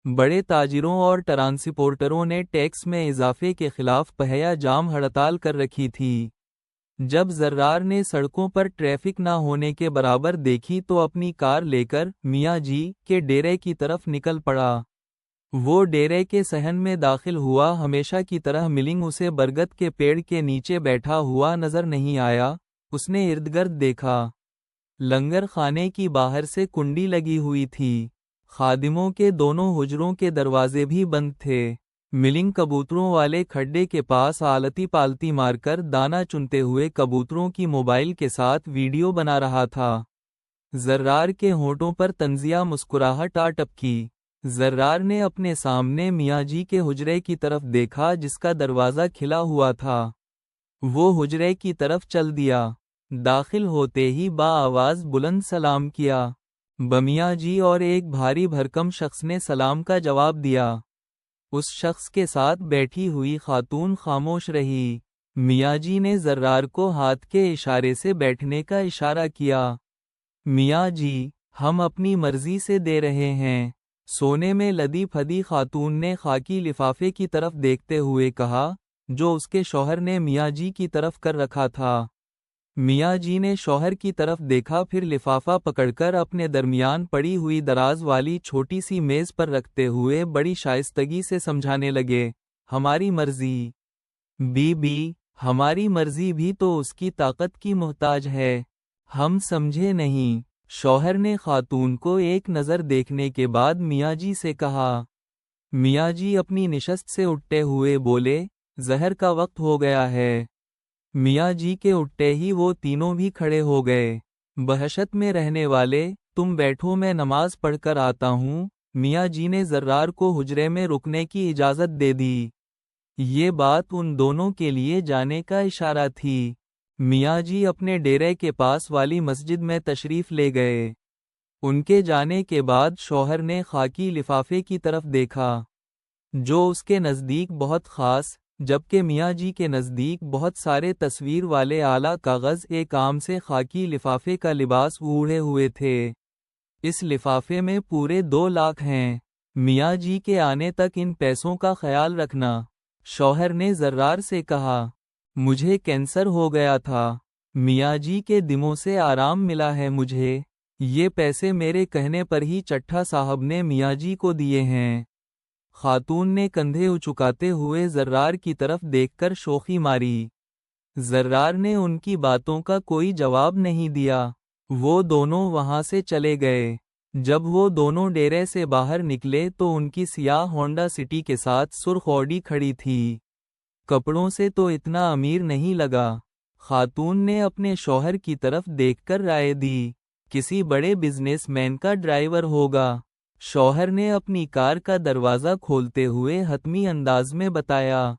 بڑے تاجروں اور ٹرانسپورٹروں نے ٹیکس میں اضافے کے خلاف پہیا جام ہڑتال کر رکھی تھی۔ جب زرار نے سڑکوں پر ٹریفک نہ ہونے کے برابر دیکھی تو اپنی کار لے کر میاں جی کے ڈیرے کی طرف نکل پڑا۔ وہ ڈیرے کے صحن میں داخل ہوا، ہمیشہ کی طرح ملنگ اسے برگد کے پیڑ کے نیچے بیٹھا ہوا نظر نہیں آیا۔ اس نے ارد گرد دیکھا، لنگر خانے کی باہر سے کنڈی لگی ہوئی تھی، خادموں کے دونوں حجروں کے دروازے بھی بند تھے۔ ملنگ کبوتروں والے کھڈے کے پاس آلتی پالتی مار کر دانہ چنتے ہوئے کبوتروں کی موبائل کے ساتھ ویڈیو بنا رہا تھا۔ زرار کے ہونٹوں پر طنزیہ مسکراہٹ آ ٹپکی۔ زرار نے اپنے سامنے میاں جی کے حجرے کی طرف دیکھا جس کا دروازہ کھلا ہوا تھا۔ وہ حجرے کی طرف چل دیا۔ داخل ہوتے ہی با آواز بلند سلام کیا۔ بمیاں جی اور ایک بھاری بھرکم شخص نے سلام کا جواب دیا۔ اس شخص کے ساتھ بیٹھی ہوئی خاتون خاموش رہی۔ میاں جی نے زرار کو ہاتھ کے اشارے سے بیٹھنے کا اشارہ کیا۔ میاں جی، ہم اپنی مرضی سے دے رہے ہیں، سونے میں لدی پھدی خاتون نے خاکی لفافے کی طرف دیکھتے ہوئے کہا، جو اس کے شوہر نے میاں جی کی طرف کر رکھا تھا۔ میاں جی نے شوہر کی طرف دیکھا، پھر لفافہ پکڑ کر اپنے درمیان پڑی ہوئی دراز والی چھوٹی سی میز پر رکھتے ہوئے بڑی شائستگی سے سمجھانے لگے، ہماری مرضی بی بی، ہماری مرضی بھی تو اس کی طاقت کی محتاج ہے، ہم سمجھے نہیں۔ شوہر نے خاتون کو ایک نظر دیکھنے کے بعد میاں جی سے کہا۔ میاں جی اپنی نشست سے اٹھتے ہوئے بولے، ظہر کا وقت ہو گیا ہے۔ میاں جی کے اٹھتے ہی وہ تینوں بھی کھڑے ہو گئے۔ بہشت میں رہنے والے، تم بیٹھو، میں نماز پڑھ کر آتا ہوں۔ میاں جی نے زرار کو حجرے میں رکنے کی اجازت دے دی۔ یہ بات ان دونوں کے لیے جانے کا اشارہ تھی۔ میاں جی اپنے ڈیرے کے پاس والی مسجد میں تشریف لے گئے۔ ان کے جانے کے بعد شوہر نے خاکی لفافے کی طرف دیکھا، جو اس کے نزدیک بہت خاص، جبکہ میاں جی کے نزدیک بہت سارے تصویر والے اعلیٰ کاغذ ایک عام سے خاکی لفافے کا لباس اوڑھے ہوئے تھے۔ اس لفافے میں پورے 2 لاکھ ہیں۔ میاں جی کے آنے تک ان پیسوں کا خیال رکھنا۔ شوہر نے زرار سے کہا، مجھے کینسر ہو گیا تھا، میاں جی کے دموں سے آرام ملا ہے مجھے، یہ پیسے میرے کہنے پر ہی چٹھا صاحب نے میاں جی کو دیے ہیں۔ خاتون نے کندھے اچکاتے ہوئے زرار کی طرف دیکھ کر شوخی ماری۔ زرار نے ان کی باتوں کا کوئی جواب نہیں دیا۔ وہ دونوں وہاں سے چلے گئے۔ جب وہ دونوں ڈیرے سے باہر نکلے تو ان کی سیاہ ہونڈا سٹی کے ساتھ سرخ آڈی کھڑی تھی۔ کپڑوں سے تو اتنا امیر نہیں لگا، خاتون نے اپنے شوہر کی طرف دیکھ کر رائے دی، کسی بڑے بزنس مین کا ڈرائیور ہوگا۔ شوہر نے اپنی کار کا دروازہ کھولتے ہوئے حتمی انداز میں بتایا۔